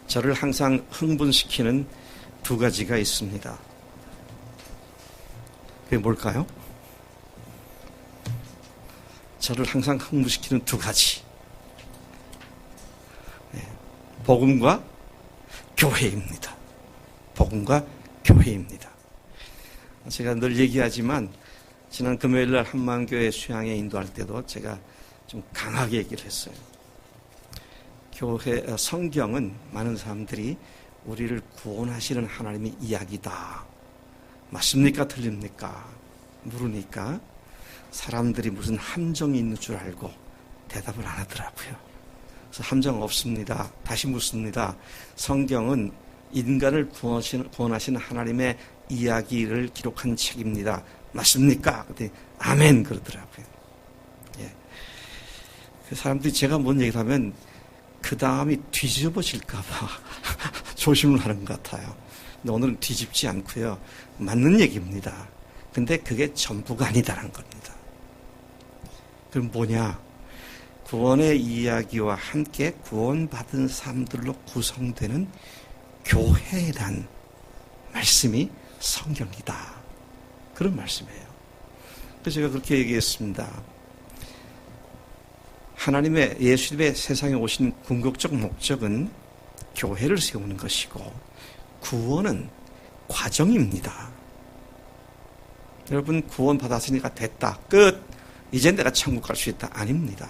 저를 항상 흥분시키는 두 가지가 있습니다. 그게 뭘까요? 저를 항상 흥분시키는 두 가지. 복음과 교회입니다. 복음과 교회입니다. 제가 늘 얘기하지만 지난 금요일 날 한마음교회 수양회 인도할 때도 제가 좀 강하게 얘기를 했어요. 교회, 성경은 많은 사람들이 우리를 구원하시는 하나님의 이야기다. 맞습니까? 틀립니까? 물으니까 사람들이 무슨 함정이 있는 줄 알고 대답을 안 하더라고요. 그래서 함정 없습니다. 다시 묻습니다. 성경은 인간을 구원하시는 하나님의 이야기를 기록한 책입니다. 맞습니까? 그랬더니 아멘 그러더라고요. 예. 그 사람들이 제가 뭔 얘기를 하면 그 다음이 뒤집어질까봐 조심을 하는 것 같아요. 근데 오늘은 뒤집지 않고요. 맞는 얘기입니다. 근데 그게 전부가 아니다라는 겁니다. 그럼 뭐냐? 구원의 이야기와 함께 구원받은 사람들로 구성되는 교회란 말씀이 성경이다. 그런 말씀이에요. 그래서 제가 그렇게 얘기했습니다. 하나님의 예수님의 세상에 오신 궁극적 목적은 교회를 세우는 것이고 구원은 과정입니다. 여러분 구원 받았으니까 됐다. 끝. 이제 내가 천국 갈 수 있다. 아닙니다.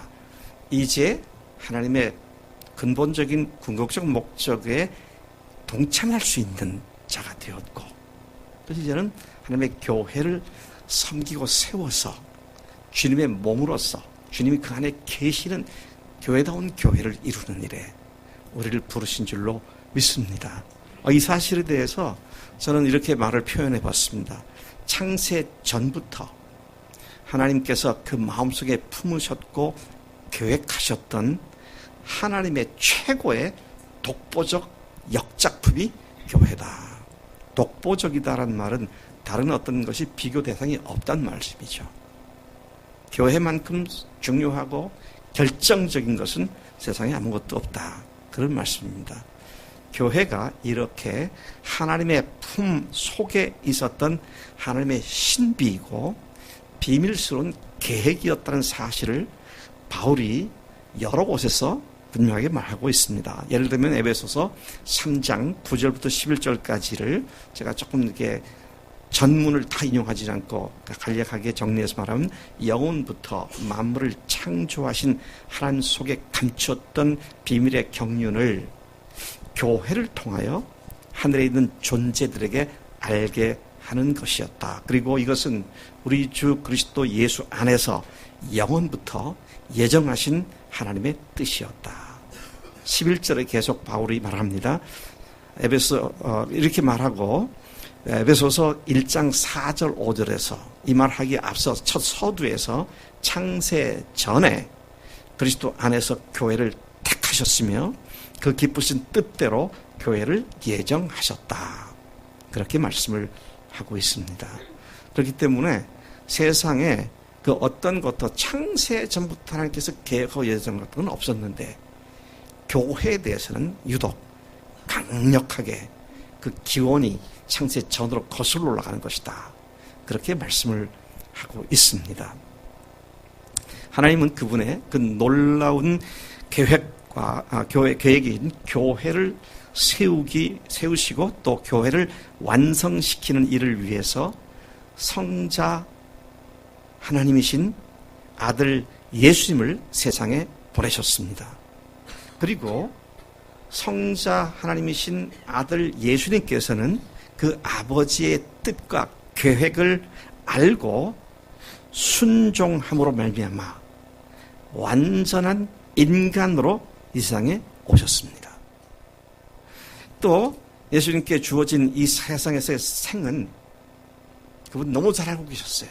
이제 하나님의 근본적인 궁극적 목적에 동참할 수 있는 자가 되었고 그래서 이제는 하나님의 교회를 섬기고 세워서 주님의 몸으로서 주님이 그 안에 계시는 교회다운 교회를 이루는 일에 우리를 부르신 줄로 믿습니다. 이 사실에 대해서 저는 이렇게 말을 표현해 봤습니다. 창세 전부터 하나님께서 그 마음속에 품으셨고 계획하셨던 하나님의 최고의 독보적 역작품이 교회다. 독보적이다라는 말은 다른 어떤 것이 비교 대상이 없다는 말씀이죠. 교회만큼 중요하고 결정적인 것은 세상에 아무것도 없다. 그런 말씀입니다. 교회가 이렇게 하나님의 품 속에 있었던 하나님의 신비이고 비밀스러운 계획이었다는 사실을 바울이 여러 곳에서 분명하게 말하고 있습니다. 예를 들면 에베소서 3장 9절부터 11절까지를 제가 조금 이렇게 전문을 다 인용하지 않고 간략하게 정리해서 말하면 영혼부터 만물을 창조하신 하나님 속에 감추었던 비밀의 경륜을 교회를 통하여 하늘에 있는 존재들에게 알게 하는 것이었다. 그리고 이것은 우리 주 그리스도 예수 안에서 영원부터 예정하신 하나님의 뜻이었다. 11절에 계속 바울이 말합니다. 이렇게 말하고 에베소서 1장 4절 5절에서 이 말하기에 앞서 첫 서두에서 창세 전에 그리스도 안에서 교회를 택하셨으며 그 기쁘신 뜻대로 교회를 예정하셨다. 그렇게 말씀을 하고 있습니다. 그렇기 때문에 세상에 그 어떤 것도 창세 전부터 하나님께서 계획하고 예정한 것은 없었는데 교회에 대해서는 유독 강력하게 그 기원이 창세 전으로 거슬러 올라가는 것이다. 그렇게 말씀을 하고 있습니다. 하나님은 그분의 그 놀라운 계획과 계획인 교회를 세우시고 또 교회를 완성시키는 일을 위해서 성자 하나님이신 아들 예수님을 세상에 보내셨습니다. 그리고 성자 하나님이신 아들 예수님께서는 그 아버지의 뜻과 계획을 알고 순종함으로 말미암아 완전한 인간으로 이 세상에 오셨습니다. 또 예수님께 주어진 이 세상에서의 생은 그분 너무 잘 알고 계셨어요.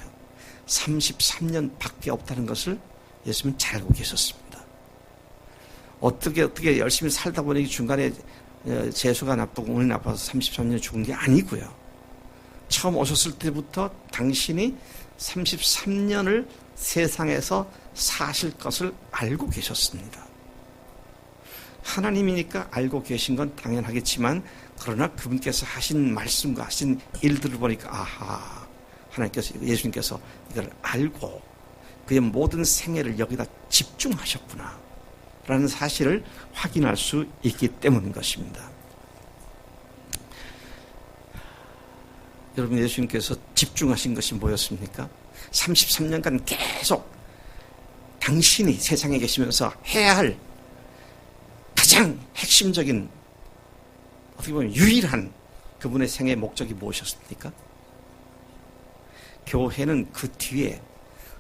33년 밖에 없다는 것을 예수님은 잘 알고 계셨습니다. 어떻게 열심히 살다 보니 중간에 재수가 나쁘고 운이 나빠서 33년 죽은 게 아니고요. 처음 오셨을 때부터 당신이 33년을 세상에서 사실 것을 알고 계셨습니다. 하나님이니까 알고 계신 건 당연하겠지만 그러나 그분께서 하신 말씀과 하신 일들을 보니까 아하, 하나님께서, 예수님께서 이걸 알고 그의 모든 생애를 여기다 집중하셨구나 라는 사실을 확인할 수 있기 때문인 것입니다. 여러분, 예수님께서 집중하신 것이 뭐였습니까? 33년간 계속 당신이 세상에 계시면서 해야 할 가장 핵심적인, 어떻게 보면 유일한 그분의 생애의 목적이 무엇이었습니까? 교회는 그 뒤에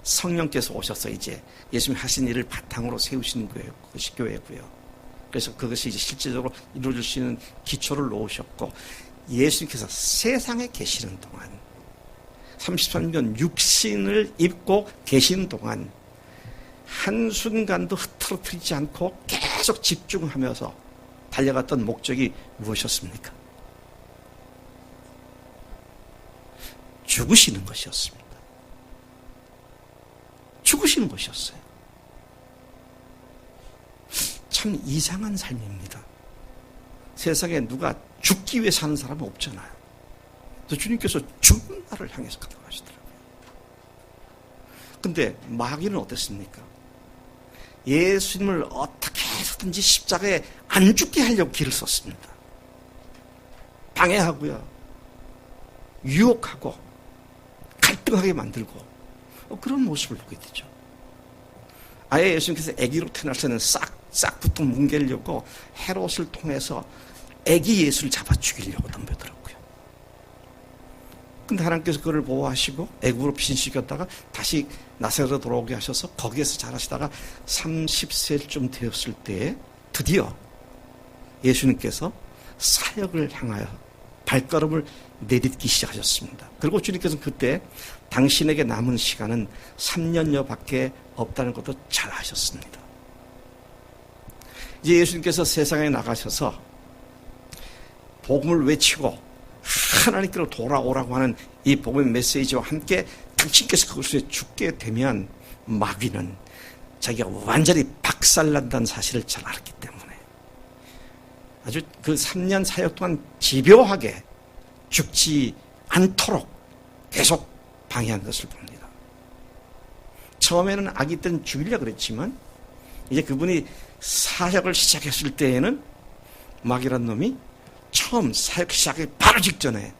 성령께서 오셔서 이제 예수님 하신 일을 바탕으로 세우시는 거예요. 그것이 교회고요. 그래서 그것이 이제 실제적으로 이루어질 수 있는 기초를 놓으셨고, 예수님께서 세상에 계시는 동안 33년 육신을 입고 계시는 동안 한순간도 흐트러뜨리지 않고 계속 집중하면서 달려갔던 목적이 무엇이었습니까? 죽으시는 것이었습니다. 죽으시는 것이었어요. 참 이상한 삶입니다. 세상에 누가 죽기 위해 사는 사람은 없잖아요. 또 주님께서 죽은 날을 향해서 가져가시더라고요. 근데 마귀는 어땠습니까? 예수님을 어떻게 해서든지 십자가에 안 죽게 하려고 길을 썼습니다. 방해하고요, 유혹하고 갈등하게 만들고 그런 모습을 보게 되죠. 아예 예수님께서 아기로 태어날 때는 싹부터 뭉개려고 헤롯을 통해서 아기 예수를 잡아 죽이려고 덤벼들었고요. 근데 하나님께서 그를 보호하시고 애굽으로 피신시켰다가 다시 나사렛으로 돌아오게 하셔서 거기에서 자라시다가 30세쯤 되었을 때에 드디어 예수님께서 사역을 향하여 발걸음을 내딛기 시작하셨습니다. 그리고 주님께서는 그때 당신에게 남은 시간은 3년여밖에 없다는 것도 잘 아셨습니다. 이제 예수님께서 세상에 나가셔서 복음을 외치고 하나님께로 돌아오라고 하는 이 복음의 메시지와 함께 당신께서 그것에 죽게 되면 마귀는 자기가 완전히 박살난다는 사실을 잘 알았기 때문에 아주 그 3년 사역 동안 집요하게 죽지 않도록 계속 방해한 것을 봅니다. 처음에는 아기 때는 죽이려고 그랬지만 이제 그분이 사역을 시작했을 때에는 마귀란 놈이 처음 사역 시작하기 바로 직전에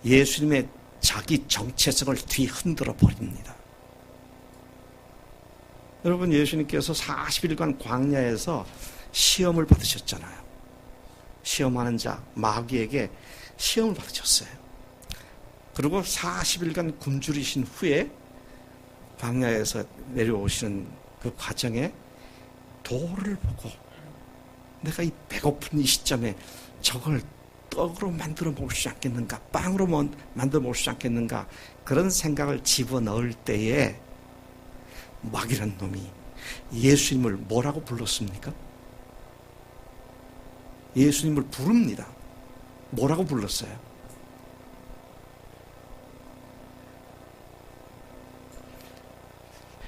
예수님의 자기 정체성을 뒤흔들어 버립니다. 여러분, 예수님께서 40일간 광야에서 시험을 받으셨잖아요. 시험하는 자 마귀에게 시험을 받으셨어요. 그리고 40일간 굶주리신 후에 광야에서 내려오시는 그 과정에 돌을 보고 내가 이 배고픈 이 시점에 저걸 떡으로 만들어 먹을 수 않겠는가, 빵으로 만들어 먹을 수 않겠는가, 그런 생각을 집어넣을 때에 마귀란 놈이 예수님을 뭐라고 불렀습니까? 예수님을 부릅니다. 뭐라고 불렀어요?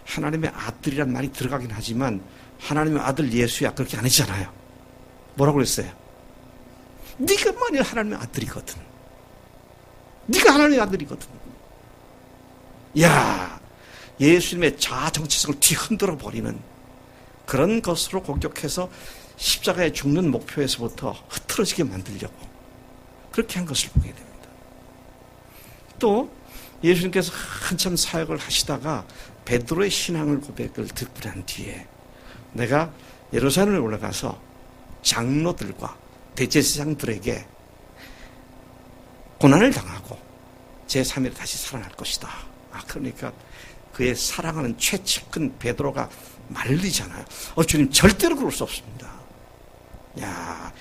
하나님의 아들이란 말이 들어가긴 하지만 하나님의 아들 예수야 그렇게 안 했잖아요. 뭐라고 그랬어요? 네가 만일 하나님의 아들이거든, 네가 하나님의 아들이거든. 야, 예수님의 자아 정체성을 뒤흔들어 버리는 그런 것으로 공격해서 십자가에 죽는 목표에서부터 흐트러지게 만들려고 그렇게 한 것을 보게 됩니다. 또 예수님께서 한참 사역을 하시다가 베드로의 신앙을 고백을 듣고 난 뒤에 내가 예루살렘에 올라가서 장로들과 대제사장들에게 고난을 당하고 제3일에 다시 살아날 것이다. 그러니까 그의 사랑하는 최측근 베드로가 말리잖아요. 주님 절대로 그럴 수 없습니다. 야,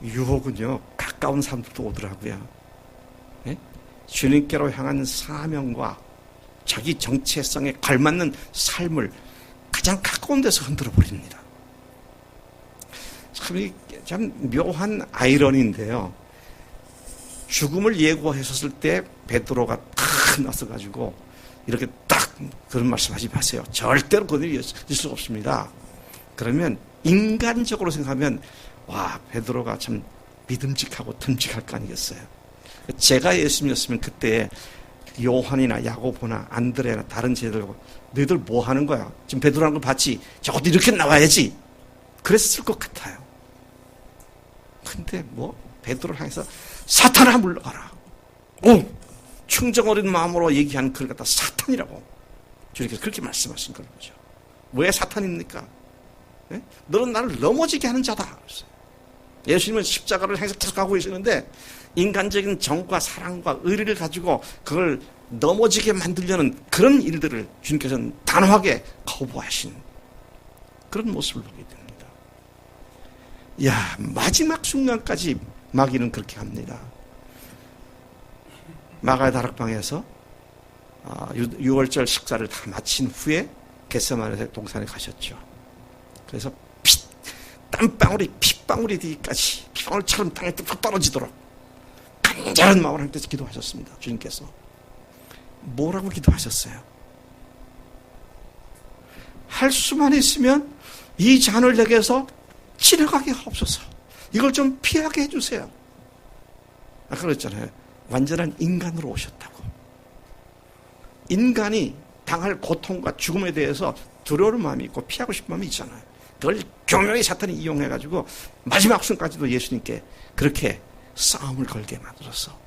유혹은요 가까운 사람들도 오더라고요. 네? 주님께로 향한 사명과 자기 정체성에 걸맞는 삶을 가장 가까운 데서 흔들어 버립니다. 참 묘한 아이러니인데요. 죽음을 예고했었을 때 베드로가 탁 나서가지고 이렇게 딱 그런 말씀하지 마세요. 절대로 그들이 있을 수가 없습니다. 그러면 인간적으로 생각하면 와, 베드로가 참 믿음직하고 듬직할 거 아니겠어요. 제가 예수님이었으면 그때 요한이나 야고보나 안드레나 다른 제자들하고 너희들 뭐 하는 거야? 지금 베드로라는 걸 봤지? 적어도 이렇게 나와야지. 그랬을 것 같아요. 근데 뭐 베드로를 향해서 사탄아 물러가라. 오, 충정 어린 마음으로 얘기한 그걸 갖다 사탄이라고 주님께서 그렇게 말씀하신 거죠. 왜 사탄입니까? 네? 너는 나를 넘어지게 하는 자다. 예수님은 십자가를 향해서 계속 가고 계시는데 인간적인 정과 사랑과 의리를 가지고 그걸 넘어지게 만들려는 그런 일들을 주님께서는 단호하게 거부하신 그런 모습을 보게 됩니다. 야, 마지막 순간까지 마귀는 그렇게 합니다. 마가의 다락방에서 6월절 식사를 다 마친 후에 겟세마네 동산에 가셨죠. 그래서 땀방울이 핏방울이 되기까지 피방울처럼 땅에 뚝뚝 떨어지도록 간절한 마음을 하나님께서 기도하셨습니다. 주님께서 뭐라고 기도하셨어요? 할 수만 있으면 이 잔을 내게서 지나가게 하옵소서. 이걸 좀 피하게 해주세요. 아까 그랬잖아요. 완전한 인간으로 오셨다고. 인간이 당할 고통과 죽음에 대해서 두려울 마음이 있고 피하고 싶은 마음이 있잖아요. 그걸 교묘히 사탄이 이용해가지고 마지막 순간까지도 예수님께 그렇게 싸움을 걸게 만들어서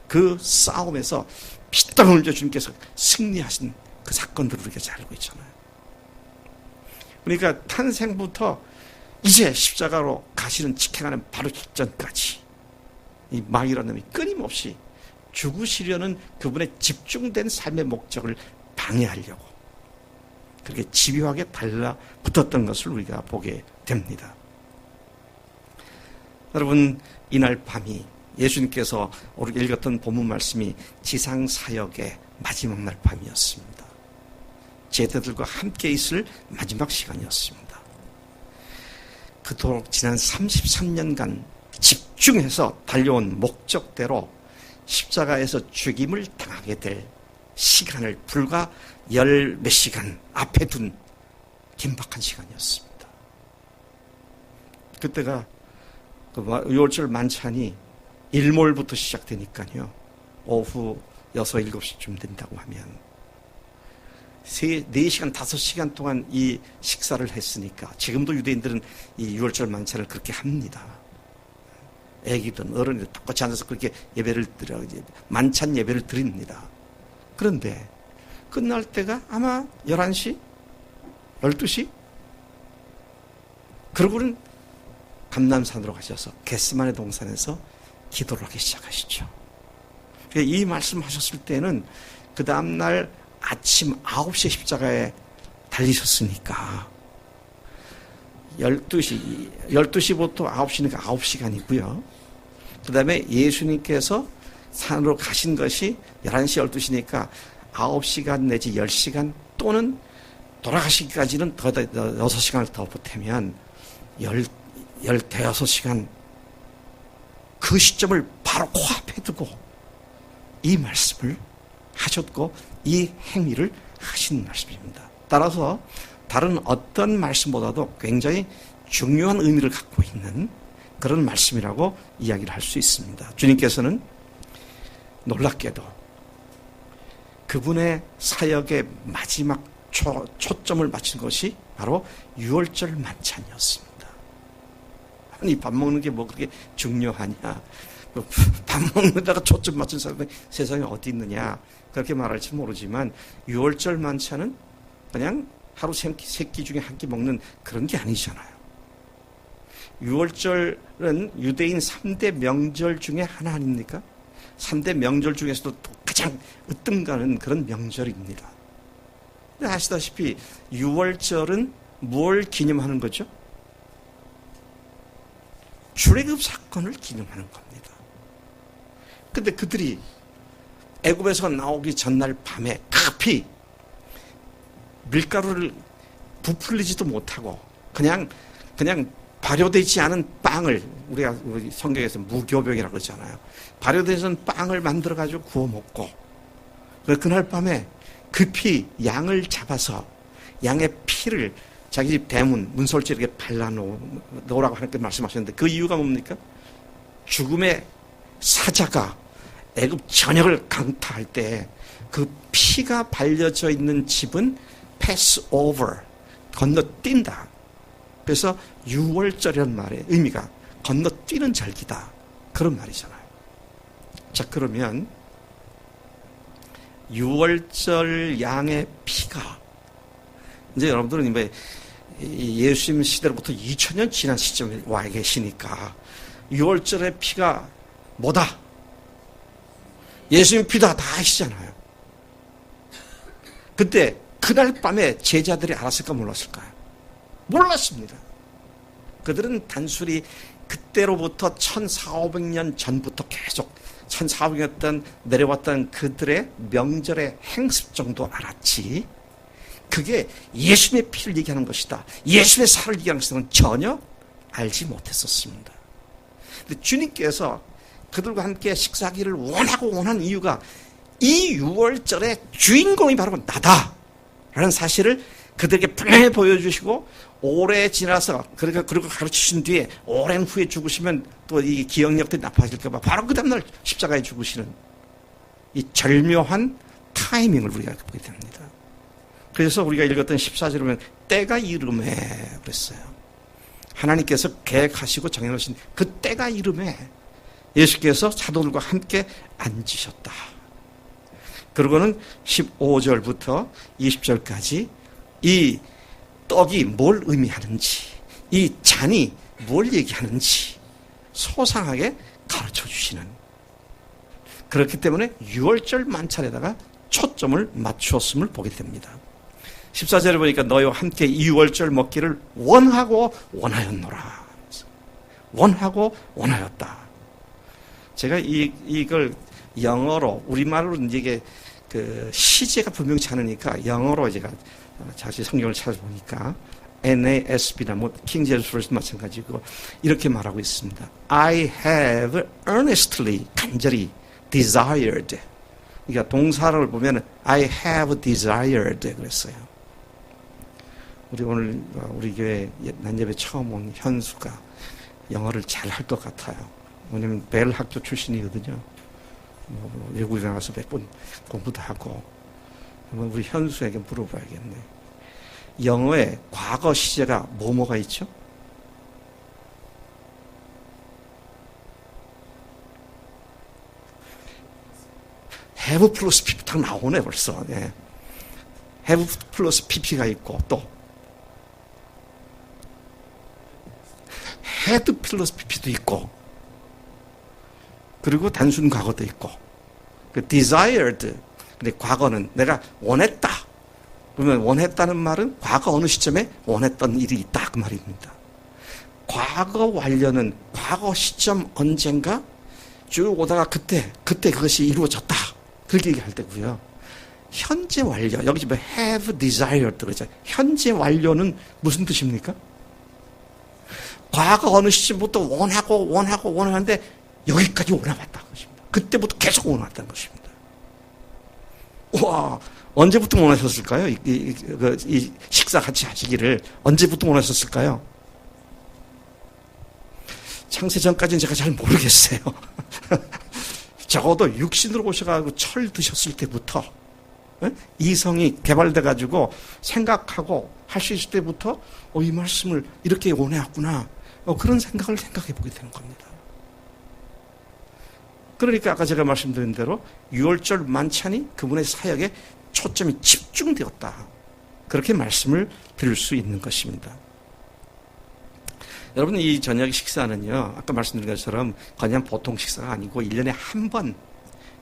그 싸움에서 피땀 흘려 주님께서 승리하신 그 사건들을 우리가 잘 알고 있잖아요. 그러니까 탄생부터 이제 십자가로 가시는 직행하는 바로 직전까지 이 마귀라는 놈이 끊임없이 죽으시려는 그분의 집중된 삶의 목적을 방해하려고 그렇게 집요하게 달라붙었던 것을 우리가 보게 됩니다. 여러분, 이날 밤이 예수님께서 우리가 읽었던 본문 말씀이 지상사역의 마지막 날 밤이었습니다. 제자들과 함께 있을 마지막 시간이었습니다. 그토록 지난 33년간 집중해서 달려온 목적대로 십자가에서 죽임을 당하게 될 시간을 불과 열 몇 시간 앞에 둔 긴박한 시간이었습니다. 그때가 그 6월절 만찬이 일몰부터 시작되니까요. 오후 6, 7시쯤 된다고 하면 4시간, 5시간 동안 이 식사를 했으니까 지금도 유대인들은 이 6월절 만찬을 그렇게 합니다. 애기든 어른이든 똑같이 앉아서 그렇게 예배를 드려 만찬 예배를 드립니다. 그런데 끝날 때가 아마 11시? 12시? 그러고는 감람산으로 가셔서 겟세마네 동산에서 기도를 하기 시작하시죠. 이 말씀하셨을 때는 그 다음날 아침 9시에 십자가에 달리셨으니까 12시부터 9시니까 9시간이고요. 그 다음에 예수님께서 산으로 가신 것이 11시, 12시니까 9시간 내지 10시간 또는 돌아가시기까지는 더 6시간을 더 보태면 16시간 그 시점을 바로 코앞에 두고 이 말씀을 하셨고 이 행위를 하신 말씀입니다. 따라서 다른 어떤 말씀보다도 굉장히 중요한 의미를 갖고 있는 그런 말씀이라고 이야기를 할 수 있습니다. 주님께서는 놀랍게도 그분의 사역의 마지막 초점을 맞춘 것이 바로 6월절 만찬이었습니다. 아니, 밥 먹는 게 뭐 그렇게 중요하냐? 밥 먹는다가 초점 맞춘 사람이 세상에 어디 있느냐? 그렇게 말할지 모르지만 6월절 만찬은 그냥 하루 세 끼 중에 한 끼 먹는 그런 게 아니잖아요. 6월절은 유대인 3대 명절 중에 하나 아닙니까? 3대 명절 중에서도 가장 으뜸가는 그런 명절입니다. 근데 아시다시피 6월절은 뭘 기념하는 거죠? 출애굽 사건을 기념하는 겁니다. 근데 그들이 애굽에서 나오기 전날 밤에 급히 밀가루를 부풀리지도 못하고 그냥 발효되지 않은 빵을 우리가 성경에서 무교병이라고 그러잖아요. 발효되지 않은 빵을 만들어가지고 구워 먹고 그날 밤에 급히 양을 잡아서 양의 피를 자기 집 대문, 문설주에 이렇게 발라놓으라고 하는 그 말씀하셨는데 그 이유가 뭡니까? 죽음의 사자가 애굽 전역을 강타할 때 그 피가 발려져 있는 집은 pass over, 건너뛴다. 그래서 유월절이라는 말의 의미가 건너뛰는 절기다. 그런 말이잖아요. 자, 그러면 유월절 양의 피가 이제 여러분들은 예수님 시대로부터 2000년 지난 시점에 와 계시니까 유월절의 피가 뭐다? 예수님 피다 다 아시잖아요. 그때 그날 밤에 제자들이 알았을까 몰랐을까요? 몰랐습니다. 그들은 단순히 그때로부터 1400~1500년 전부터 계속 1400년 내려왔던 그들의 명절의 행습 정도 알았지, 그게 예수님의 피를 얘기하는 것이다, 예수님의 살을 얘기하는 것은 전혀 알지 못했었습니다. 근데 주님께서 그들과 함께 식사하기를 원하는 이유가 이 유월절의 주인공이 바로 나다 라는 사실을 그들에게 분명히 보여주시고, 오래 지나서 그리고 가르치신 뒤에 오랜 후에 죽으시면 또 이 기억력들이 나빠질까봐 바로 그 다음날 십자가에 죽으시는 이 절묘한 타이밍을 우리가 보게 됩니다. 그래서 우리가 읽었던 14절에 보면 때가 이름에 그랬어요. 하나님께서 계획하시고 정해놓으신 그 때가 이름에 예수께서 사도들과 함께 앉으셨다. 그리고는 15절부터 20절까지 이 떡이 뭘 의미하는지, 이 잔이 뭘 얘기하는지 소상하게 가르쳐 주시는, 그렇기 때문에 유월절 만찬에다가 초점을 맞추었음을 보게 됩니다. 14절에 보니까 너희와 함께 이 유월절 먹기를 원하고 원하였노라. 원하고 원하였다. 제가 이걸 영어로, 우리말로 이게 그 시제가 분명치 않으니까 영어로 제가 다시 성경을 찾아보니까 NASB나 킹 제임스 버전 마찬가지고 이렇게 말하고 있습니다. I have earnestly, 간절히 desired. 그러니까 동사를 보면 I have desired 그랬어요. 우리 오늘 우리 교회 난예배 처음 온 현수가 영어를 잘 할 것 같아요. 왜냐면 벨 학교 출신이거든요. 외국에 나가서 몇 번 공부도 하고. 우리 현수에게 물어봐야겠네. 영어에 과거 시제가 뭐가 있죠? have 플러스 pp 딱 나오네 벌써. 네. have 플러스 pp가 있고 또 had 플러스 pp도 있고, 그리고 단순 과거도 있고, 그 desired, 근데 과거는 내가 원했다. 그러면 원했다는 말은 과거 어느 시점에 원했던 일이 있다 그 말입니다. 과거 완료는 과거 시점 언젠가 쭉 오다가 그때 그것이 이루어졌다 그렇게 얘기할 때고요. 현재 완료, 여기 지금 have desired 그러죠. 현재 완료는 무슨 뜻입니까? 과거 어느 시점부터 원하는데 여기까지 원해왔다는 것입니다. 그때부터 계속 원해왔다는 것입니다. 와, 언제부터 원하셨을까요? 이 식사 같이 하시기를 언제부터 원하셨을까요? 창세전까지는 제가 잘 모르겠어요. 적어도 육신으로 오셔가지고 철 드셨을 때부터, 이성이 개발돼가지고 생각하고 할 수 있을 때부터 이 말씀을 이렇게 원해왔구나, 그런 생각을 생각해 보게 되는 겁니다. 그러니까 아까 제가 말씀드린 대로 유월절 만찬이 그분의 사역에 초점이 집중되었다, 그렇게 말씀을 드릴 수 있는 것입니다. 여러분, 이 저녁 식사는요, 아까 말씀드린 것처럼 그냥 보통 식사가 아니고 1년에 한 번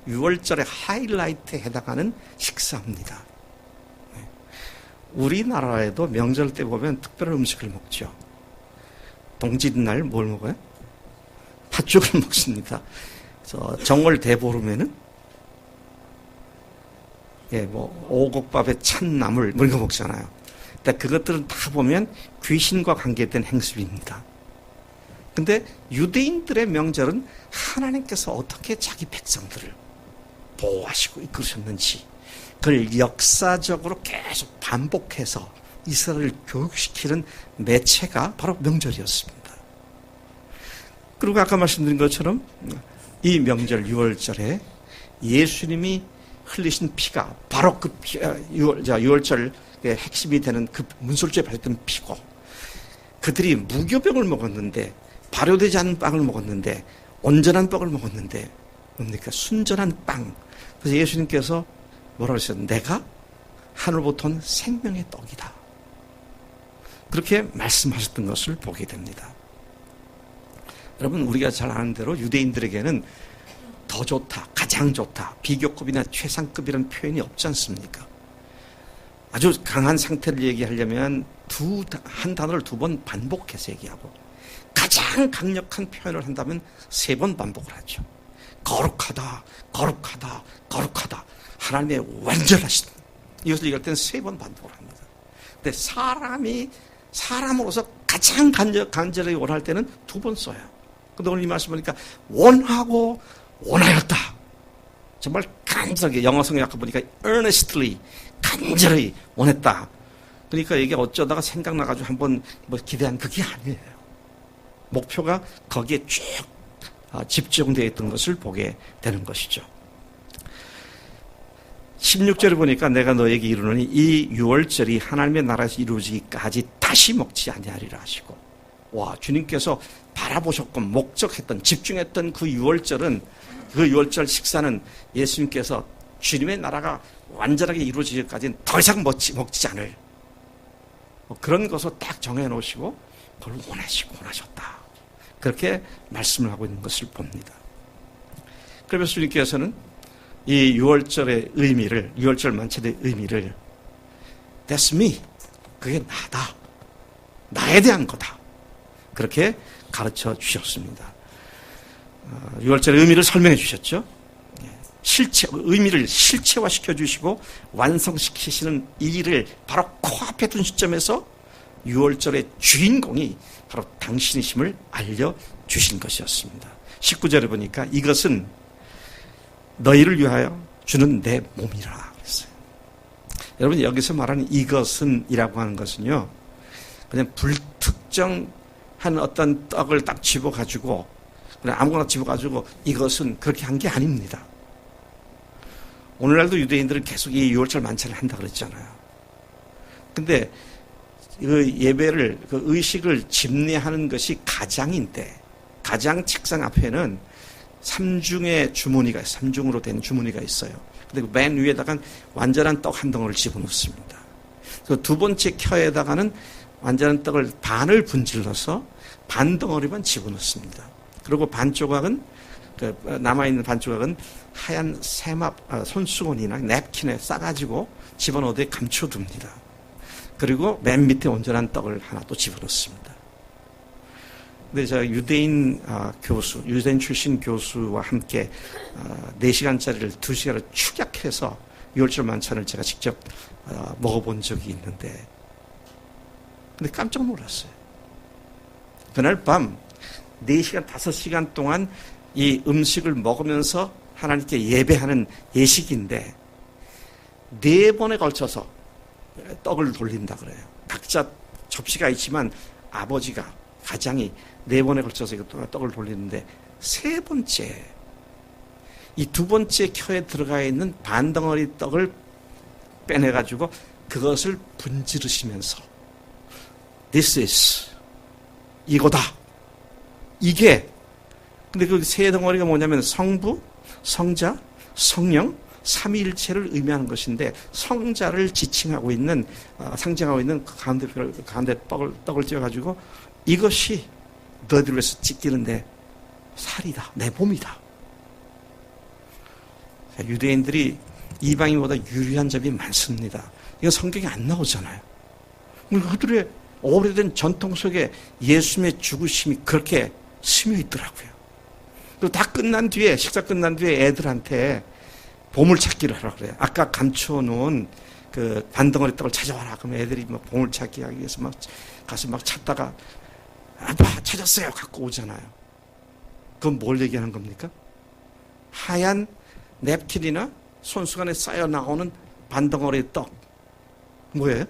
유월절의 하이라이트에 해당하는 식사입니다. 우리나라에도 명절 때 보면 특별한 음식을 먹죠. 동짓날 뭘 먹어요? 팥죽을 먹습니다. 정월 대보름에는 오곡밥에 찬나물 이런 거 먹잖아요. 근데 그것들은 다 보면 귀신과 관계된 행습입니다. 근데 유대인들의 명절은 하나님께서 어떻게 자기 백성들을 보호하시고 이끌으셨는지 그걸 역사적으로 계속 반복해서 이스라엘을 교육시키는 매체가 바로 명절이었습니다. 그리고 아까 말씀드린 것처럼 이 명절 6월절에 예수님이 흘리신 피가 바로 그 6월절의 핵심이 되는 그 문설주에 발했던 피고, 그들이 무교병을 먹었는데, 발효되지 않은 빵을 먹었는데, 온전한 빵을 먹었는데, 뭡니까? 순전한 빵. 그래서 예수님께서 뭐라고 하셨어요? 내가 하늘로부터 온 생명의 떡이다. 그렇게 말씀하셨던 것을 보게 됩니다. 여러분, 우리가 잘 아는 대로 유대인들에게는 더 좋다, 가장 좋다, 비교급이나 최상급이라는 표현이 없지 않습니까? 아주 강한 상태를 얘기하려면 한 단어를 2번 반복해서 얘기하고, 가장 강력한 표현을 한다면 3번 반복을 하죠. 거룩하다, 거룩하다, 거룩하다. 하나님의 완전하신, 이것을 얘기할 때는 3번 반복을 합니다. 근데 사람으로서 가장 간절하게 원할 때는 2번 써요. 근데 오늘 이 말씀 보니까 원하고 원하였다. 정말 간절하게, 영어 성경 아까 보니까 earnestly, 간절히 원했다. 그러니까 이게 어쩌다가 생각나가지고 한번 기대한 그게 아니에요. 목표가 거기에 쭉 집중되어 있던 것을 보게 되는 것이죠. 16절을 보니까 내가 너에게 이르노니 이 6월절이 하나님의 나라에서 이루어지기까지 다시 먹지 아니하리라 하시고, 와, 주님께서 바라보셨고 목적했던, 집중했던 그 6월절은, 그 6월절 식사는 예수님께서 주님의 나라가 완전하게 이루어지기까지는 더 이상 먹지 않을 그런 것을 딱 정해 놓으시고 그걸 원하셨다. 그렇게 말씀을 하고 있는 것을 봅니다. 그러면서 주님께서는 이 6월절의 의미를, 6월절 만찬의 의미를 That's me, 그게 나다, 나에 대한 거다, 그렇게 가르쳐 주셨습니다. 6월절의 의미를 설명해 주셨죠. 의미를 실체화시켜 주시고 완성시키시는 이 일을 바로 코앞에 둔 시점에서 6월절의 주인공이 바로 당신이심을 알려주신 것이었습니다. 19절에 보니까 이것은 너희를 위하여 주는 내 몸이라 그랬어요. 여러분, 여기서 말하는 이것은 이라고 하는 것은요, 그냥 불특정한 어떤 떡을 딱 집어가지고 그냥 아무거나 집어가지고 이것은 그렇게 한 게 아닙니다. 오늘날도 유대인들은 계속 이 6월절 만찬을 한다 그랬잖아요. 근데 그 예배를, 그 의식을 집례하는 것이 가장인데, 가장 책상 앞에는 3중의 주머니가, 3중으로 된 주머니가 있어요. 근데 맨 위에다가 완전한 떡 한 덩어리를 집어넣습니다. 그 2번째 켜에다가는 완전한 떡을 반을 분질러서 반 덩어리만 집어넣습니다. 그리고 반 조각은, 남아있는 반 조각은 하얀 세맙, 손수건이나 냅킨에 싸가지고 집어넣어서 감춰둡니다. 그리고 맨 밑에 온전한 떡을 하나 또 집어넣습니다. 근데 제가 유대인 출신 교수와 함께 4시간짜리를 2시간을 축약해서 6월절 만찬을 제가 직접 먹어본 적이 있는데, 근데 깜짝 놀랐어요. 그날 밤 4시간, 5시간 동안 이 음식을 먹으면서 하나님께 예배하는 예식인데 4번에 걸쳐서 떡을 돌린다 그래요. 각자 접시가 있지만 아버지가, 가장이 4번에 걸쳐서 떡을 돌리는데 3번째, 이 2번째 켜에 들어가 있는 반덩어리 떡을 빼내가지고 그것을 분지르시면서 This is, 이거다, 이게. 근데 그 세 덩어리가 뭐냐면 성부, 성자, 성령, 삼위일체를 의미하는 것인데, 성자를 지칭하고 있는, 상징하고 있는 그 가운데 떡을 띄워가지고 이것이 너희들 위해서 찢기는 내 살이다, 내 몸이다. 유대인들이 이방인보다 유리한 점이 많습니다. 이건 성경에 안 나오잖아요. 그들의 오래된 전통 속에 예수님의 죽으심이 그렇게 스며 있더라고요. 그리고 다 끝난 뒤에, 식사 끝난 뒤에 애들한테 보물찾기를 하라고 그래요. 아까 감춰놓은 그 반덩어리 떡을 찾아와라. 그러면 애들이 막 보물찾기 하기 위해서 막 가서 막 찾다가, 아빠 찾았어요, 갖고 오잖아요. 그건 뭘 얘기하는 겁니까? 하얀 냅킨이나 손수건에 쌓여 나오는 반덩어리 떡. 뭐예요?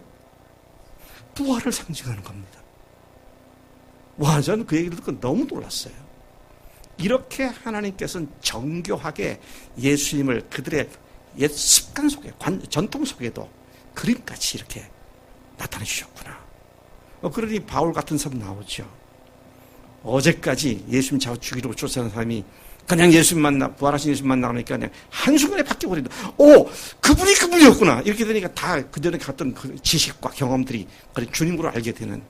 부활을 상징하는 겁니다. 와, 저는 그 얘기를 듣고 너무 놀랐어요. 이렇게 하나님께서는 정교하게 예수님을 그들의 옛 습관 속에, 전통 속에도 그림같이 이렇게 나타내 주셨구나. 그러니 바울 같은 사람 나오죠. 어제까지 예수님 잡아 죽이려고 쫓아가는 사람이 그냥 부활하신 예수님 만나니까 그냥 한순간에 바뀌어버린다. 그분이 그분이었구나. 이렇게 되니까 다 그전에 갔던 그 지식과 경험들이 주님으로 알게 되는.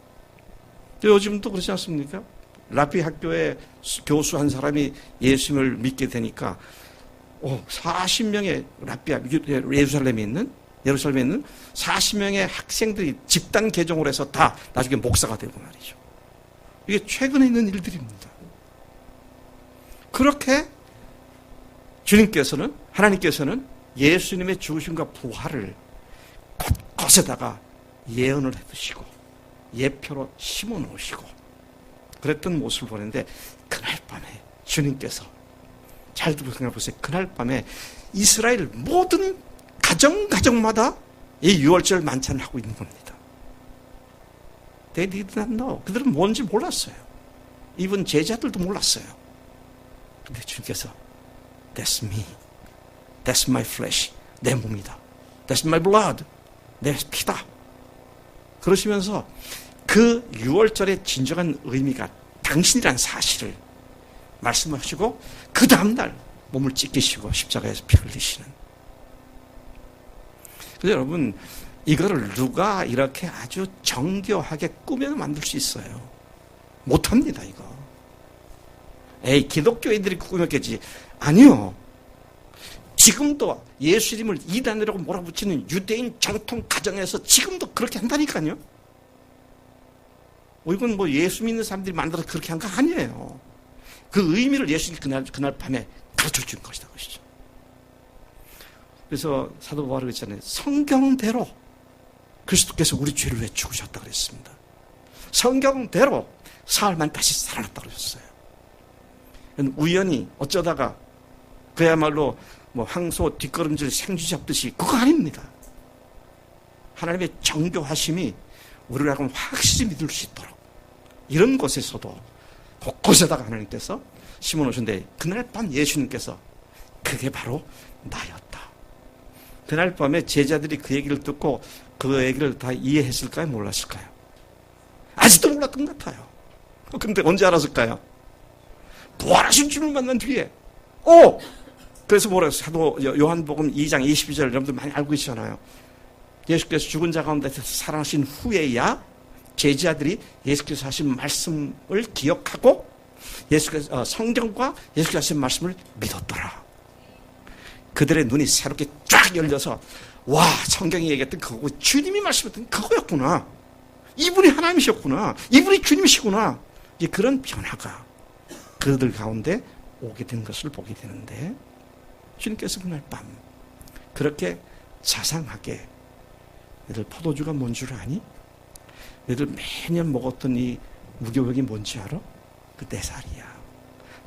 요즘도 그렇지 않습니까? 라피 학교에 교수 한 사람이 예수님을 믿게 되니까 40명의 예루살렘에 있는 40명의 학생들이 집단 개종을 해서 다 나중에 목사가 되고 말이죠. 이게 최근에 있는 일들입니다. 그렇게 하나님께서는 예수님의 죽으심과 부활을 곳곳에다가 예언을 해두시고 예표로 심어 놓으시고 그랬던 모습을 보는데, 그날 밤에 주님께서, 잘 듣고 생각해 보세요. 그날 밤에 이스라엘 모든 가정마다 이 유월절 만찬을 하고 있는 겁니다. They did not know. 그들은 뭔지 몰랐어요. 이분 제자들도 몰랐어요. 근데 주님께서 That's me. That's my flesh. 내 몸이다. That's my blood. 내 피다. 그러시면서 그 유월절의 진정한 의미가 당신이란 사실을 말씀하시고 그 다음날 몸을 찢기시고 십자가에서 피 흘리시는. 그래서 여러분, 이거를 누가 이렇게 아주 정교하게 꾸며 만들 수 있어요? 못합니다, 이거. 기독교인들이 꾸몄겠지. 아니요. 지금도 예수님을 이단이라고 몰아붙이는 유대인 정통 가정에서 지금도 그렇게 한다니까요. 이건 예수 믿는 사람들이 만들어서 그렇게 한 거 아니에요. 그 의미를 예수님이 그날 밤에 가르쳐 준 것이다, 그것이죠. 그래서 사도 바울이 그랬잖아요. 성경대로 그리스도께서 우리 죄를 위해 죽으셨다 그랬습니다. 성경대로 사흘만 다시 살아났다 그러셨어요. 우연히 어쩌다가 그야말로 황소 뒷걸음질 생쥐 잡듯이 그거 아닙니다. 하나님의 정교하심이 우리를 하여금 확실히 믿을 수 있도록 이런 곳에서도 곳곳에다가 하나님께서 심어놓으셨는데, 그날 밤 예수님께서 그게 바로 나였다. 그날 밤에 제자들이 그 얘기를 듣고 그 얘기를 다 이해했을까요? 몰랐을까요? 아직도 몰랐던 것 같아요. 근데 언제 알았을까요? 부활하신 주님을 만난 뒤에. 그래서 뭐래요? 사도 요한복음 2장 22절 여러분들 많이 알고 계시잖아요. 예수께서 죽은 자 가운데서 살아나신 후에야 제자들이 예수께서 하신 말씀을 기억하고 예수께서 성경과 예수께서 하신 말씀을 믿었더라. 그들의 눈이 새롭게 쫙 열려서 와, 성경이 얘기했던 그거고 주님이 말씀했던 그거였구나. 이분이 하나님이셨구나. 이분이 주님이시구나. 그런 변화가 그들 가운데 오게 된 것을 보게 되는데, 주님께서 그날 밤 그렇게 자상하게 너희들 포도주가 뭔 줄 아니? 너희들 매년 먹었던 이 무교병이 뭔지 알아? 그 내 살이야.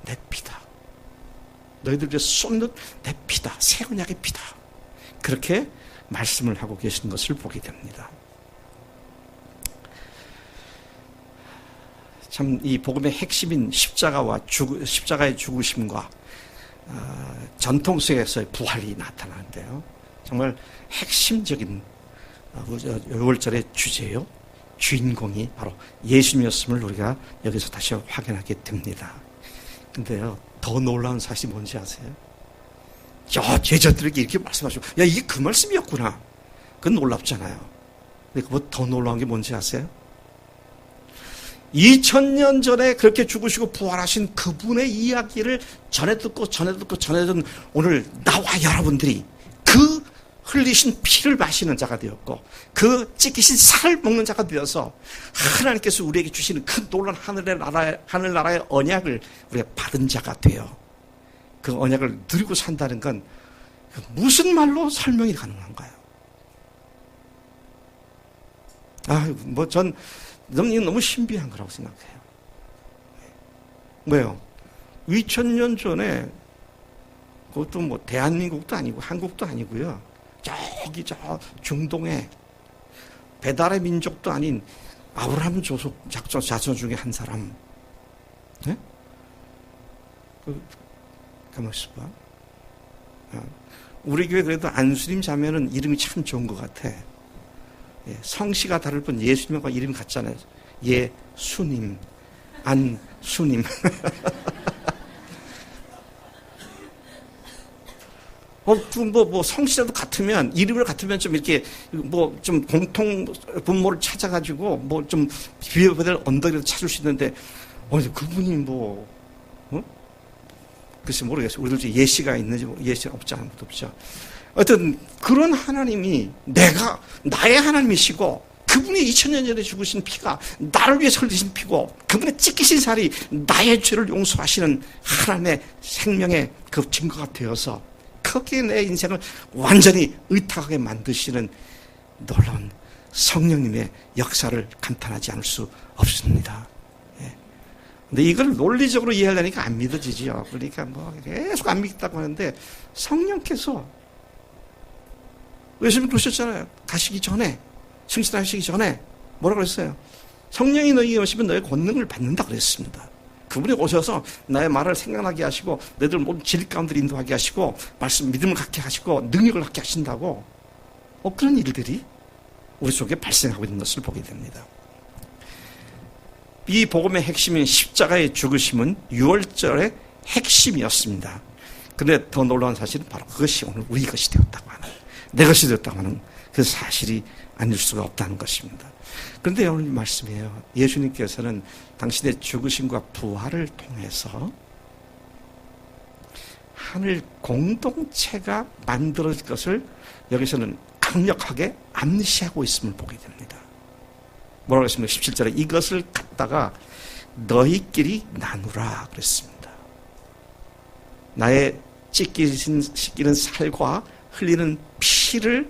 내 피다. 너희들 쏟는 내 피다. 새 언약의 피다. 그렇게 말씀을 하고 계신 것을 보게 됩니다. 참 이 복음의 핵심인 십자가의 죽으심과 전통 속에서의 부활이 나타나는데요. 정말 핵심적인 유월절의 주제요. 주인공이 바로 예수님이었음을 우리가 여기서 다시 확인하게 됩니다. 근데요, 더 놀라운 사실이 뭔지 아세요? 제자들에게 이렇게 말씀하시고, 이게 그 말씀이었구나. 그건 놀랍잖아요. 근데 그보다 더 놀라운 게 뭔지 아세요? 2000년 전에 그렇게 죽으시고 부활하신 그분의 이야기를 전해 듣고 오늘 나와 여러분들이 그 흘리신 피를 마시는 자가 되었고 그 찢기신 살을 먹는 자가 되어서 하나님께서 우리에게 주시는 그 놀라운 하늘나라의 언약을 우리가 받은 자가 되어 그 언약을 누리고 산다는 건 무슨 말로 설명이 가능한가요? 전 너무 신비한 거라고 생각해요. 왜요? 2000년 전에 그것도 대한민국도 아니고 한국도 아니고요. 저기 중동에 배달의 민족도 아닌 아브라함 조속 자손 중에 한 사람. 네? 가만 있어봐. 우리 교회 그래도 안수님 자매는 이름이 참 좋은 것 같아. 예, 성씨가 다를 뿐 예수님과 이름이 같잖아요. 예수님, 안수님. 성씨라도 같으면, 이름을 같으면 좀 이렇게, 좀 공통 분모를 찾아가지고, 좀 비교될 언덕이라도 찾을 수 있는데, 그분이 글쎄 모르겠어요. 우리들 중에 예시가 있는지, 예시가 없지, 아무것도 없죠. 어떤, 그런 하나님이 나의 하나님이시고, 그분의 2000년 전에 죽으신 피가 나를 위해서 흘리신 피고, 그분의 찢기신 살이 나의 죄를 용서하시는 하나님의 생명의 그 증거가 되어서, 거기에 내 인생을 완전히 의탁하게 만드시는 놀라운 성령님의 역사를 감탄하지 않을 수 없습니다. 예. 근데 이걸 논리적으로 이해하려니까 안 믿어지지요. 그러니까 계속 안 믿겠다고 하는데, 성령께서 예수님 그러셨잖아요. 가시기 전에, 승천하시기 전에 뭐라고 그랬어요? 성령이 너희에게 오시면 너의 권능을 받는다 그랬습니다. 그분이 오셔서 나의 말을 생각나게 하시고 너희들 모든 진리 가운데 인도하게 하시고 말씀 믿음을 갖게 하시고 능력을 갖게 하신다고 그런 일들이 우리 속에 발생하고 있는 것을 보게 됩니다. 이 복음의 핵심인 십자가의 죽으심은 6월절의 핵심이었습니다. 그런데 더 놀라운 사실은 바로 그것이 오늘 우리 것이 되었다고 하는, 내 것이 되었다고 하는 그 사실이 아닐 수가 없다는 것입니다. 그런데 오늘 말씀이에요. 예수님께서는 당신의 죽으심과 부활을 통해서 하늘 공동체가 만들어질 것을 여기서는 강력하게 암시하고 있음을 보게 됩니다. 뭐라고 했습니까? 17절에 이것을 갖다가 너희끼리 나누라 그랬습니다. 나의 찢기는 살과 흘리는 피를,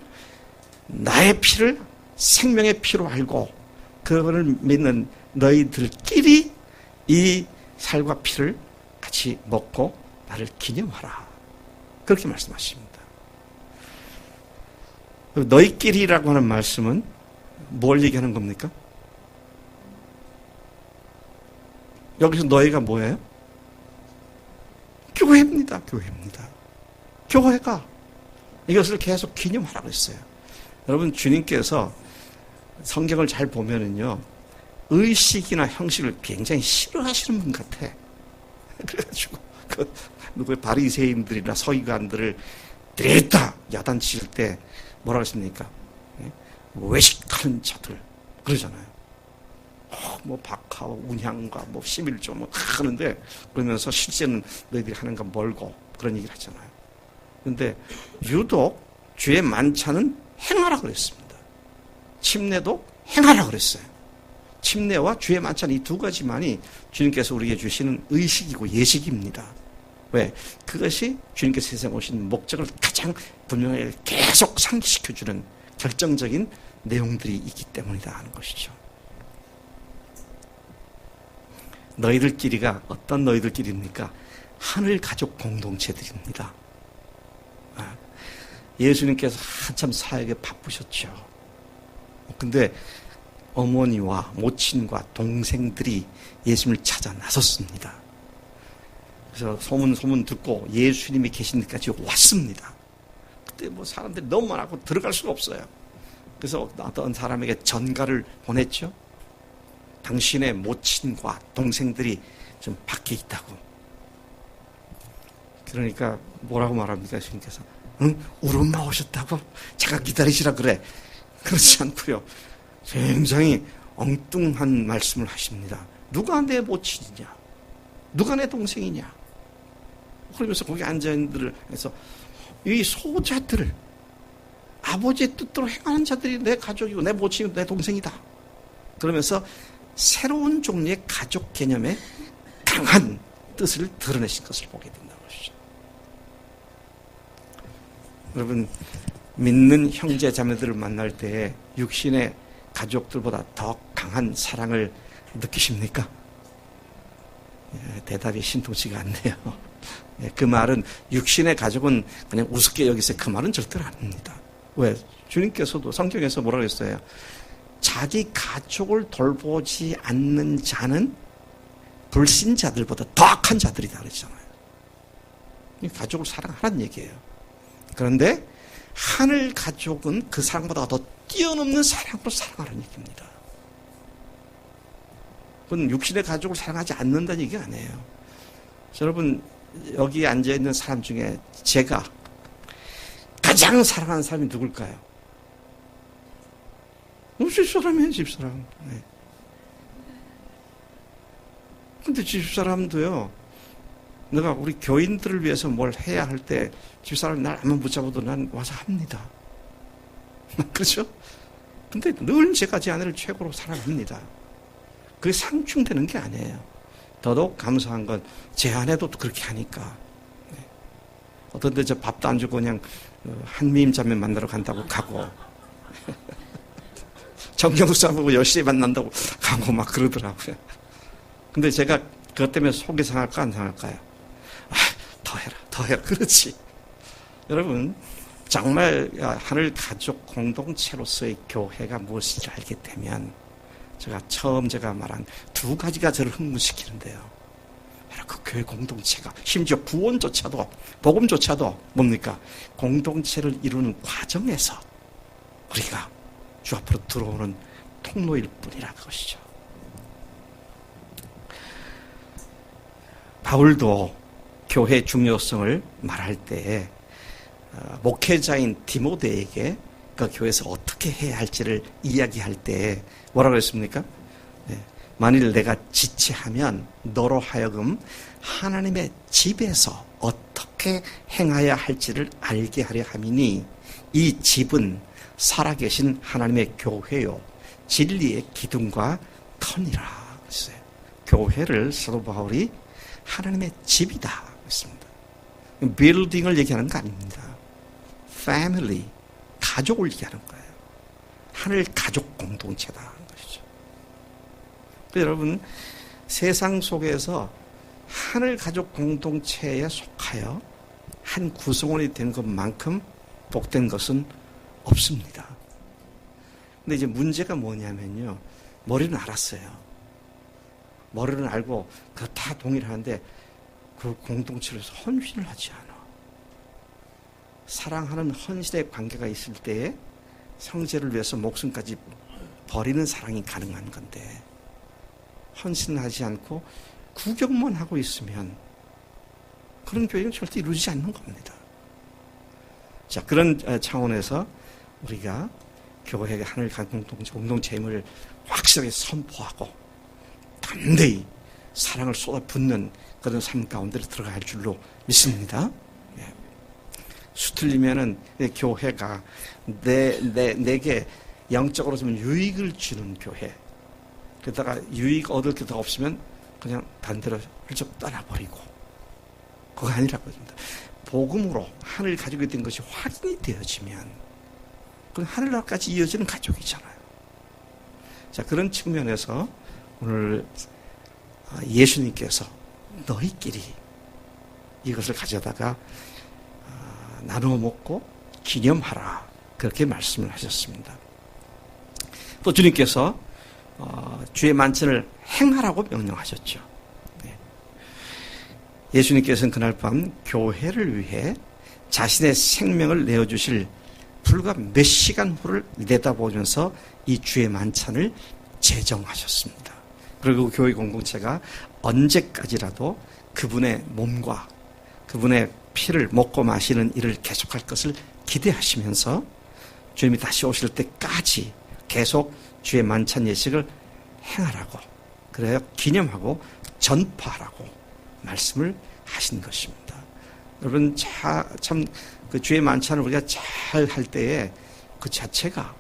나의 피를 생명의 피로 알고 그거를 믿는 너희들끼리 이 살과 피를 같이 먹고 나를 기념하라. 그렇게 말씀하십니다. 너희끼리라고 하는 말씀은 뭘 얘기하는 겁니까? 여기서 너희가 뭐예요? 교회입니다. 교회입니다. 교회가 이것을 계속 기념하라고 했어요. 여러분, 주님께서 성경을 잘 보면은요, 의식이나 형식을 굉장히 싫어하시는 분 같아. 그래가지고, 누구의 바리새인들이나 서기관들을 들였다 야단칠 때 뭐라고 했습니까? 외식하는 자들. 그러잖아요. 박하와 운향과 11조 하는데, 그러면서 실제는 너희들이 하는 건 멀고, 그런 얘기를 하잖아요. 근데 유독 주의 만찬은 행하라 그랬습니다. 침례도 행하라 그랬어요. 침례와 주의 만찬 이 두 가지만이 주님께서 우리에게 주시는 의식이고 예식입니다. 왜? 그것이 주님께서 세상에 오신 목적을 가장 분명하게 계속 상기시켜주는 결정적인 내용들이 있기 때문이다 하는 것이죠. 너희들끼리가 어떤 너희들끼리입니까? 하늘 가족 공동체들입니다. 예수님께서 한참 사역에 바쁘셨죠. 근데 어머니와 모친과 동생들이 예수님을 찾아 나섰습니다. 그래서 소문 듣고 예수님이 계신 데까지 왔습니다. 그때 사람들이 너무 많아서 들어갈 수가 없어요. 그래서 어떤 사람에게 전가를 보냈죠. 당신의 모친과 동생들이 좀 밖에 있다고. 그러니까 뭐라고 말합니까? 예수님께서 우리 엄마 오셨다고? 잠깐 기다리시라 그래. 그렇지 않고요. 굉장히 엉뚱한 말씀을 하십니다. 누가 내 모친이냐? 누가 내 동생이냐? 그러면서 거기 앉아있는 들을 해서 이 소자들을 아버지의 뜻대로 행하는 자들이 내 가족이고 내 모친이고 내 동생이다. 그러면서 새로운 종류의 가족 개념의 강한 뜻을 드러내신 것을 보게 된다는 것이죠. 여러분, 믿는 형제 자매들을 만날 때 육신의 가족들보다 더 강한 사랑을 느끼십니까? 대답이 신통치가 않네요. 그 말은 육신의 가족은 그냥 우습게 여기서 그 말은 절대로 아닙니다. 왜? 주님께서도 성경에서 뭐라고 했어요? 자기 가족을 돌보지 않는 자는 불신자들보다 더 악한 자들이다 그랬잖아요. 가족을 사랑하라는 얘기예요. 그런데 하늘 가족은 그 사랑보다 더 뛰어넘는 사랑으로 사랑하라는 얘기입니다. 그건 육신의 가족을 사랑하지 않는다는 얘기 아니에요. 여러분, 여기 앉아있는 사람 중에 제가 가장 사랑하는 사람이 누굴까요? 집사람이에요, 집사람. 네. 근데 집사람도요, 내가 우리 교인들을 위해서 뭘 해야 할 때 집사람이 날 안만 붙잡아도 난 와서 합니다. 그렇죠? 근데 늘 제가 제 아내를 최고로 사랑합니다. 그게 상충되는 게 아니에요. 더더욱 감사한 건 제 아내도 그렇게 하니까. 네. 어떤 데 저 밥도 안 주고 그냥 한미임 자매 만나러 간다고 가고 정경수 보고 10시에 만난다고 가고 막 그러더라고요. 근데 제가 그것 때문에 속이 상할까 안 상할까요? 더 해라. 그렇지. 여러분, 정말 하늘 가족 공동체로서의 교회가 무엇인지 알게 되면 제가 말한 두 가지가 저를 흥분시키는데요. 그 교회 공동체가 심지어 구원조차도 복음조차도 뭡니까? 공동체를 이루는 과정에서 우리가 주 앞으로 들어오는 통로일 뿐이라 그것이죠. 바울도 교회의 중요성을 말할 때에 목회자인 디모데에게 그 교회에서 어떻게 해야 할지를 이야기할 때 뭐라고 했습니까? 네. 만일 내가 지체하면 너로 하여금 하나님의 집에서 어떻게 행하여야 할지를 알게 하려 함이니 이 집은 살아계신 하나님의 교회요 진리의 기둥과 터니라 했어요. 교회를 사도 바울이 하나님의 집이다 했습니다. 빌딩을 얘기하는 거 아닙니다. 패밀리, 가족을 얘기하는 거예요. 하늘 가족 공동체다 하는 것이죠. 여러분, 세상 속에서 하늘 가족 공동체에 속하여 한 구성원이 된 것만큼 복된 것은 없습니다. 근데 이제 문제가 뭐냐면요. 머리는 알았어요. 머리는 알고 그거 다 동일하는데 그 공동체를 헌신을 하지 않아. 사랑하는 헌신의 관계가 있을 때에 형제를 위해서 목숨까지 버리는 사랑이 가능한 건데 헌신하지 않고 구경만 하고 있으면 그런 교회는 절대 이루어지지 않는 겁니다. 자, 그런 차원에서 우리가 교회의 하늘 공동체임을 확실하게 선포하고 담대히 사랑을 쏟아붓는 그런 삶 가운데 들어갈 줄로 믿습니다. 네. 수틀리면은 교회가 내게 영적으로 좀 유익을 주는 교회. 그러다가 유익 얻을 게 더 없으면 그냥 반대로 훌쩍 떠나버리고. 그거 아니라고 합니다. 복음으로 하늘 가족이 된 것이 확인이 되어지면 그건 하늘나라까지 이어지는 가족이잖아요. 자, 그런 측면에서 오늘 예수님께서 너희끼리 이것을 가져다가 나누어 먹고 기념하라 그렇게 말씀을 하셨습니다. 또 주님께서 주의 만찬을 행하라고 명령하셨죠. 네. 예수님께서는 그날 밤 교회를 위해 자신의 생명을 내어주실 불과 몇 시간 후를 내다보면서 이 주의 만찬을 제정하셨습니다. 그리고 교회 공동체가 언제까지라도 그분의 몸과 그분의 피를 먹고 마시는 일을 계속할 것을 기대하시면서 주님이 다시 오실 때까지 계속 주의 만찬 예식을 행하라고, 그래야 기념하고 전파하라고 말씀을 하신 것입니다. 여러분, 참 그 주의 만찬을 우리가 잘 할 때에 그 자체가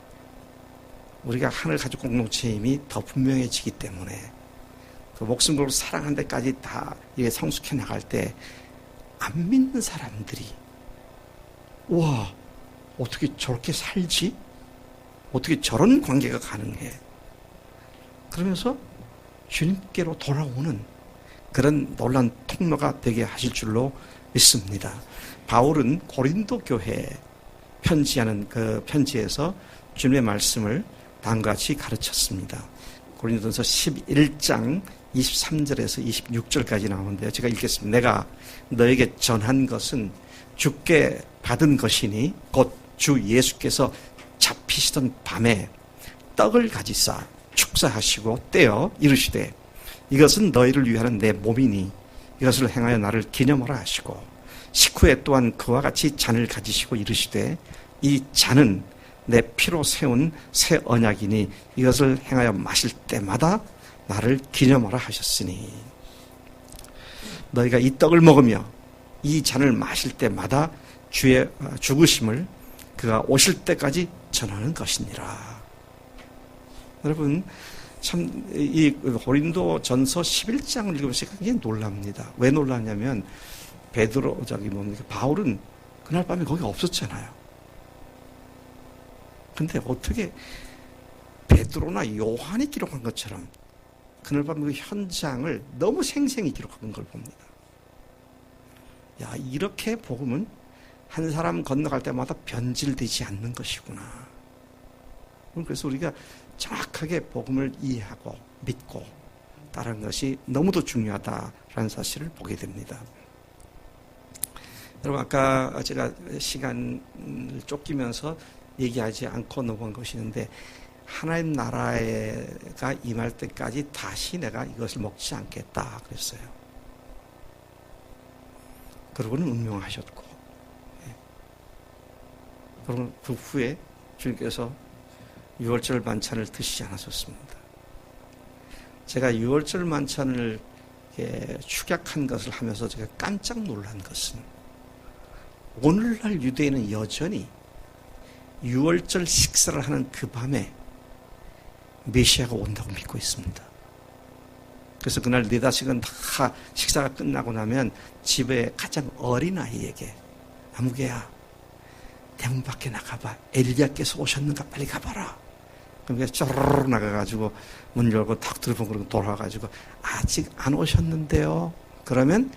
우리가 하늘 가족 공동체임이 더 분명해지기 때문에 그 목숨 걸고 사랑하는 데까지 다 이게 성숙해 나갈 때 안 믿는 사람들이 와, 어떻게 저렇게 살지? 어떻게 저런 관계가 가능해? 그러면서 주님께로 돌아오는 그런 놀라운 통로가 되게 하실 줄로 믿습니다. 바울은 고린도 교회에 편지하는 그 편지에서 주님의 말씀을 다음과 같이 가르쳤습니다. 고린도전서 11장 23절에서 26절까지 나오는데요. 제가 읽겠습니다. 내가 너에게 전한 것은 주께 받은 것이니 곧 주 예수께서 잡히시던 밤에 떡을 가지사 축사하시고 떼어 이르시되 이것은 너희를 위하는 내 몸이니 이것을 행하여 나를 기념하라 하시고 식후에 또한 그와 같이 잔을 가지시고 이르시되 이 잔은 내 피로 세운 새 언약이니 이것을 행하여 마실 때마다 나를 기념하라 하셨으니 너희가 이 떡을 먹으며 이 잔을 마실 때마다 주의 죽으심을 그가 오실 때까지 전하는 것이니라. 여러분 참 이 고린도전서 11장을 읽으면서 굉장히 놀랍니다. 왜 놀라냐면 바울은 그날 밤에 거기 없었잖아요. 근데 어떻게 베드로나 요한이 기록한 것처럼 그날 밤 그 현장을 너무 생생히 기록한 걸 봅니다. 야, 이렇게 복음은 한 사람 건너갈 때마다 변질되지 않는 것이구나. 그래서 우리가 정확하게 복음을 이해하고 믿고 따르는 것이 너무도 중요하다라는 사실을 보게 됩니다. 여러분 아까 제가 시간을 쫓기면서 얘기하지 않고 넘어간 것이 있는데 하나님 나라가 임할 때까지 다시 내가 이것을 먹지 않겠다 그랬어요. 그러고는 운명하셨고 그러면 그 후에 주님께서 유월절 만찬을 드시지 않으셨습니다. 제가 유월절 만찬을 축약한 것을 하면서 제가 깜짝 놀란 것은 오늘날 유대인은 여전히 유월절 식사를 하는 그 밤에 메시아가 온다고 믿고 있습니다. 그래서 그날 4-5시간 다 식사가 끝나고 나면 집에 가장 어린 아이에게 아무개야 대문 밖에 나가봐. 엘리야께서 오셨는가 빨리 가봐라. 그럼 쪼르르 나가가지고 문 열고 탁 들어보고 돌아와가지고 아직 안 오셨는데요. 그러면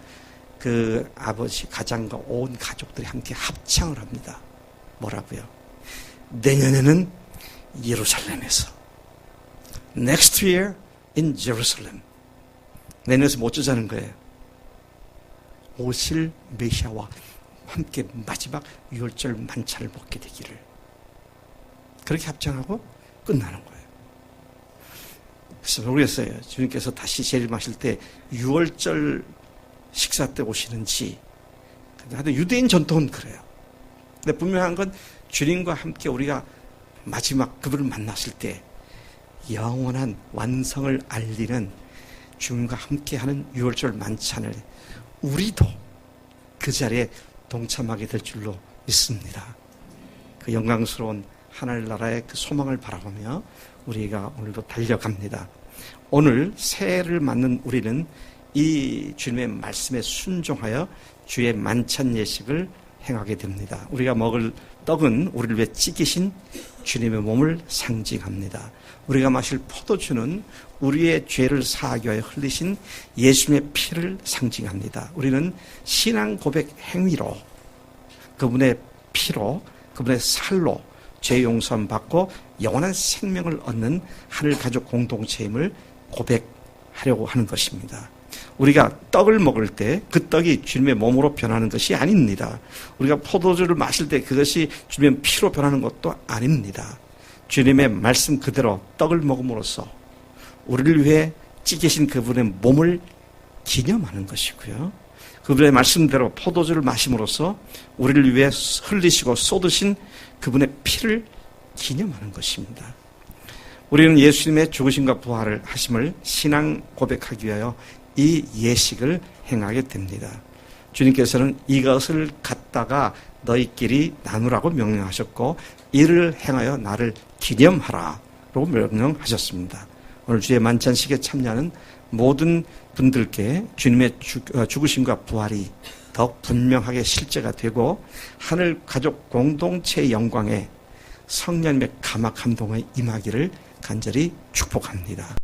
그 아버지 가장과 온 가족들이 함께 합창을 합니다. 뭐라고요? 내년에는 예루살렘에서 Next year in Jerusalem. 내년에서 못 주자는 거예요. 오실 메시아와 함께 마지막 유월절 만찬을 먹게 되기를. 그렇게 합장하고 끝나는 거예요. 그래서 모르겠어요. 주님께서 다시 제를 마실 때 유월절 식사 때 오시는지. 하여튼 유대인 전통은 그래요. 근데 분명한 건 주님과 함께 우리가 마지막 그분을 만났을 때 영원한 완성을 알리는 주님과 함께하는 유월절 만찬을 우리도 그 자리에 동참하게 될 줄로 믿습니다. 그 영광스러운 하늘나라의 그 소망을 바라보며 우리가 오늘도 달려갑니다. 오늘 새해를 맞는 우리는 이 주님의 말씀에 순종하여 주의 만찬 예식을 행하게 됩니다. 우리가 먹을 떡은 우리를 위해 찢기신 주님의 몸을 상징합니다. 우리가 마실 포도주는 우리의 죄를 사하기 위하여 흘리신 예수님의 피를 상징합니다. 우리는 신앙 고백 행위로 그분의 피로 그분의 살로 죄 용서함 받고 영원한 생명을 얻는 하늘 가족 공동체임을 고백하려고 하는 것입니다. 우리가 떡을 먹을 때 그 떡이 주님의 몸으로 변하는 것이 아닙니다. 우리가 포도주를 마실 때 그것이 주님의 피로 변하는 것도 아닙니다. 주님의 말씀 그대로 떡을 먹음으로써 우리를 위해 찢기신 그분의 몸을 기념하는 것이고요. 그분의 말씀대로 포도주를 마심으로써 우리를 위해 흘리시고 쏟으신 그분의 피를 기념하는 것입니다. 우리는 예수님의 죽으심과 부활을 하심을 신앙 고백하기 위하여 이 예식을 행하게 됩니다. 주님께서는 이것을 갖다가 너희끼리 나누라고 명령하셨고 이를 행하여 나를 기념하라고 명령하셨습니다. 오늘 주의 만찬식에 참여하는 모든 분들께 주님의 죽으심과 부활이 더욱 분명하게 실제가 되고 하늘 가족 공동체의 영광에 성령님의 감화 감동에 임하기를 간절히 축복합니다.